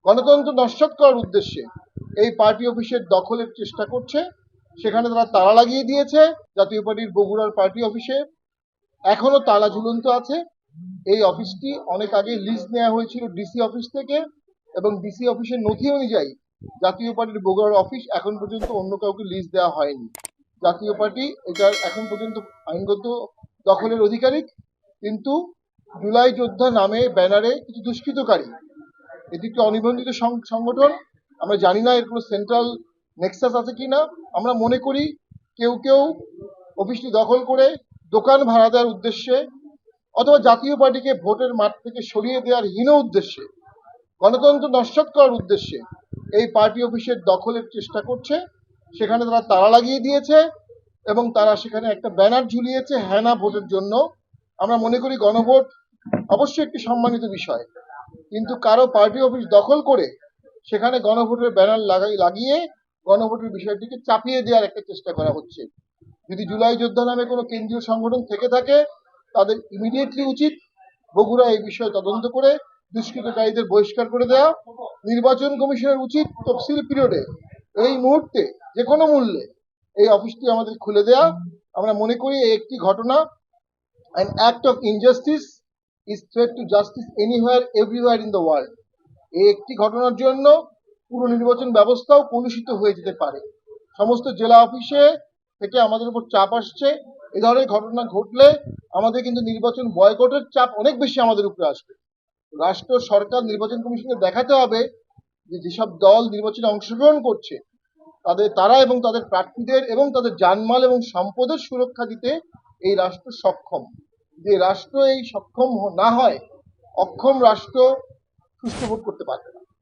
গণতন্ত্র নস্যাৎ করার উদ্দেশ্যে এই পার্টি অফিসের দখলের চেষ্টা করছে। সেখানে তারা তালা লাগিয়ে দিয়েছে। জাতীয় পার্টির বগুড়ার পার্টি অফিসে এখনো তালা ঝুলন্ত আছে। এই অফিসটি অনেক আগে লিজ নেওয়া হয়েছিল ডিসি অফিস থেকে, এবং ডিসি অফিসের নথি অনুযায়ী জাতীয় পার্টির বগুড়ার অফিস এখন পর্যন্ত অন্য কাউকে লিজ দেওয়া হয়নি। জাতীয় পার্টি এটার এখন পর্যন্ত আইনগত দখলের অধিকারিক, কিন্তু জুলাই যোদ্ধা নামে ব্যানারে কিছু দুষ্কৃতকারী, এটি একটি অনিবন্ধিত সংগঠন। আমরা জানি না এর কোনো সেন্ট্রাল নেক্সাস আছে কিনা। আমরা মনে করি কেউ কেউ অফিসটি দখল করে দোকান ভাড়া দেওয়ার উদ্দেশ্যে, অথবা জাতীয় পার্টিকে ভোটের মাঠ থেকে সরিয়ে দেওয়ার হীন উদ্দেশ্যে, গণতন্ত্র নস্যাৎ করার উদ্দেশ্যে এই পার্টি অফিসের দখলের চেষ্টা করছে। সেখানে তারা তালা লাগিয়ে দিয়েছে এবং তারা সেখানে একটা ব্যানার ঝুলিয়েছে হ্যাঁ না ভোটের জন্য। আমরা মনে করি গণভোট অবশ্যই একটি সম্মানিত বিষয়, কিন্তু কারো পার্টি অফিস দখল করে সেখানে গণভোটের ব্যানার লাগিয়ে গণভোটের বিষয়টিকে চাপিয়ে দেওয়ার একটা চেষ্টা করা হচ্ছে। যদি জুলাই যোদ্ধা নামে কোনো কেন্দ্রীয় সংগঠন থেকে থাকে, তাদের ইমিডিয়েটলি উচিত বগুড়া এই বিষয়ে তদন্ত করে দুষ্কৃতকারীদের বহিষ্কার করে দেওয়া। নির্বাচন কমিশনের উচিত তফসিল পিরিয়ডে এই মুহূর্তে যে কোনো মূল্যে এই অফিসটি আমাদের খুলে দেওয়া। আমরা মনে করি এই একটি ঘটনা, an act of injustice is threat to justice anywhere everywhere in the world। এই একটি ঘটনার জন্য পুরো নির্বাচন ব্যবস্থাও কলুষিত হয়ে যেতে পারে। সমস্ত জেলা অফিসে থেকে আমাদের উপর চাপ আসছে। এ ধরনের ঘটনা ঘটলে আমাদের কিন্তু নির্বাচন বয়কটের চাপ অনেক বেশি আমাদের উপরে আসবে। রাষ্ট্র সরকার নির্বাচন কমিশনকে দেখাতে হবে যে যেসব দল নির্বাচনে অংশগ্রহণ করছে তারা এবং তাদের প্রার্থীদের এবং তাদের জানমাল এবং সম্পদের সুরক্ষা দিতে এই রাষ্ট্র সক্ষম। যে রাষ্ট্র এই সক্ষম না হয়, অক্ষম রাষ্ট্র সুষ্ঠু ভোট করতে পারে।